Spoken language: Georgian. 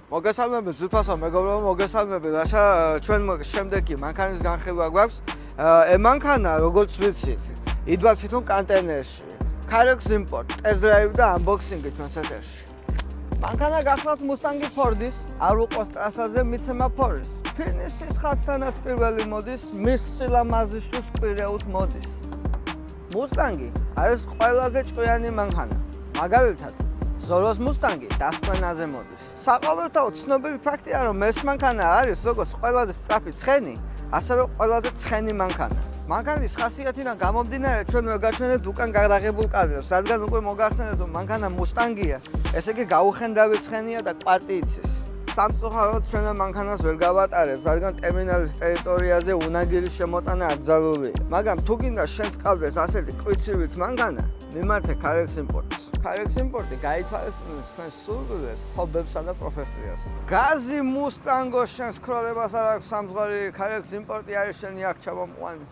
მოგესალმებით ზუსტად მეგობრებო, მოგესალმებით. რაშა ჩვენ შემდეგი მანქანის განხილვა გვაქვს. მანქანა, როგორც ვიცით, იდგა თვითონ კონტეინერში. Carex import, test drive და unboxing-ი ჩვენს ეთერში. მანქანა გახლავთ Mustang Ford-ის, არ უყოს ტრასაზე მიცემა ფორის. ფინისის ხაცთანაც პირველი მოდის, მის სილამაზიშვილს კვირეუთ მოდის. Mustang-ი არის ყველაზე ჭკვიანი მანქანა. მაგალითად, Zoros Mustang-ი დასკვენაზე მოდის. საყოველთაოდ ცნობილი ფაქტია, რომ ეს მანქანა არის როგორც ყველაზე სწრაფი ცხენი, ასევე ყველაზე ცხენი მანქანა. მანქანის ხასიათიდან გამომდინარე, ჩვენ ვერ გაჩვენებთ უკან გადაღებულ კადრებს, რადგან უკვე მოგახსენებთ, რომ მანქანა Mustang-ია, ესე იგი გაუხენდავი ცხენია და კვარტიიცის. სამწუხაროდ ჩვენ მანქანას ვერ გავატარებთ, რადგან ტერმინალის ტერიტორიაზე უნაგირის შემოტანა აკრძალულია. მაგრამ თუ გინდა შენ წავდეს ასეთი კვიცივით მანქანა, მიმართე Carex Import-ს. Carex Import-ი გაითვალისწინებს თქვენს სურვილებს, ჰობებსა და პროფესიას. გაზი Mustang-ო შენს ქროლებას არ აქვს სამძღვარი, Carex Import-ი არის შენი აქ ჩამომყვანი.